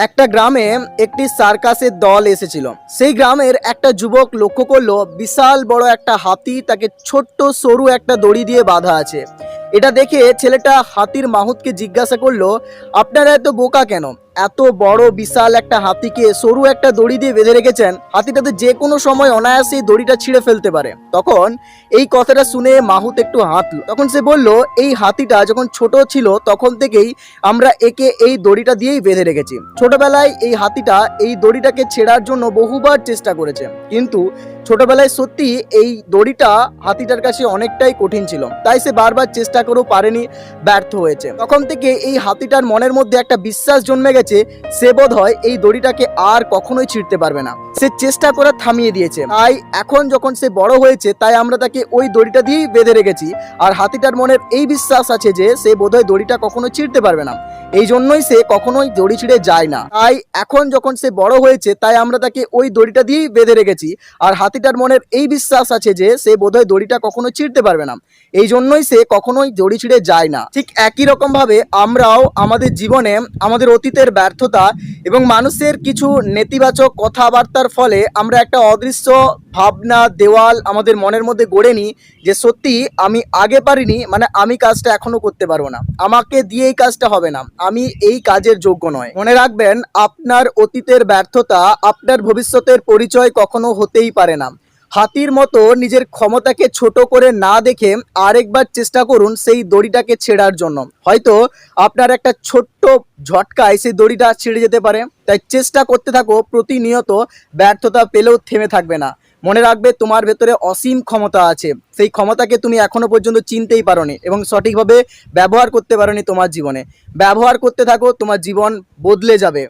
একটা গ্রামে একটি সার্কাসের দল এসেছিল। সেই গ্রামের একটা যুবক লক্ষ্য করলো বিশাল বড় একটা হাতি তাকে ছোট্ট সরু একটা দড়ি দিয়ে বাঁধা আছে। এটা দেখে ছেলেটা হাতির মাহুতকে জিজ্ঞাসা করলো, আপনারা এত বোকা কেন? এত বড় বিশাল একটা হাতিকে সরু একটা দড়ি দিয়ে বেঁধে রেখেছেন, হাতিটা তো যে কোনো সময় অনায়াসেই দড়িটা ছিঁড়ে ফেলতে পারে। তখন এই কথাটা শুনে মাহুত একটু হাতলো। তখন সে বলল, এই হাতিটা যখন ছোট ছিল তখন থেকেই আমরা একে এই দড়িটা দিয়েই বেঁধে রেখেছি। ছোটবেলায় এই হাতিটা এই দড়িটাকে ছেড়ার জন্য বহুবার চেষ্টা করেছে, কিন্তু ছোটবেলায় সত্যি এই দড়িটা হাতিটার কাছে অনেকটাই কঠিন ছিল, তাই সে বারবার চেষ্টা করেও পারেনি, ব্যর্থ হয়েছে। তখন থেকে এই হাতিটার মনের মধ্যে একটা বিশ্বাস জন্মে গেছে, সে বোধ হয় এই দড়িটাকে আর কখনোই ছিঁড়তে পারবে না। সে চেষ্টা করে থামিয়ে দিয়েছে। তাই এখন যখন সে বড় হয়েছে, তাই আমরা তাকে ওই দড়িটা দিয়েই বেঁধে রেখেছি। আর হাতিটার মনের এই বিশ্বাস আছে যে সে বোধহয় দড়িটা কখনো ছিঁড়তে পারবে না, এই জন্যই সে কখনোই দড়ি ছিঁড়ে যায় না। তাই এখন যখন সে বড় হয়েছে, তাই আমরা তাকে ওই দড়িটা দিয়েই বেঁধে রেখেছি। আর হাতিটার মনের এই বিশ্বাস আছে যে সে বোধহয় দড়িটা কখনো ছিঁড়তে পারবে না, এই জন্যই সে কখনোই দড়ি ছিঁড়ে যায় না। ঠিক একই রকম ভাবে আমরাও আমাদের জীবনে আমাদের অতীতের ব্যর্থতা এবং মানুষের কিছু নেতিবাচক কথাবার্তার ফলে আমরা একটা অদৃশ্য ভাবনা দেওয়াল আমাদের মনের মধ্যে গড়ে নিই যে সত্যি আমি আগে পারিনি, মানে আমি কাজটা এখনো করতে পারবো না, আমাকে দিয়ে এই কাজটা হবে না, আমি এই কাজের যোগ্য নয়। মনে রাখবেন, আপনার অতীতের ব্যর্থতা আপনার ভবিষ্যতের পরিচয় কখনো হতেই পারে না। হাতির মতো নিজের ক্ষমতাকে ছোট করে না দেখে আরেকবার চেষ্টা করুন সেই দড়িটাকে ছেড়ার জন্য। হয়তো আপনার একটা ছোট্ট ঝটকায় সেই দড়িটা ছিঁড়ে যেতে পারে। তাই চেষ্টা করতে থাকো প্রতিনিয়ত, ব্যর্থতা পেলেও থেমে থাকবে না। মনে রাখবে, তোমার ভেতরে অসীম ক্ষমতা আছে, সেই ক্ষমতাকে তুমি এখনো পর্যন্ত চিনতেই পারোনি এবং সঠিকভাবে ব্যবহার করতে পারোনি তোমার জীবনে। ব্যবহার করতে থাকো, তোমার জীবন বদলে যাবে।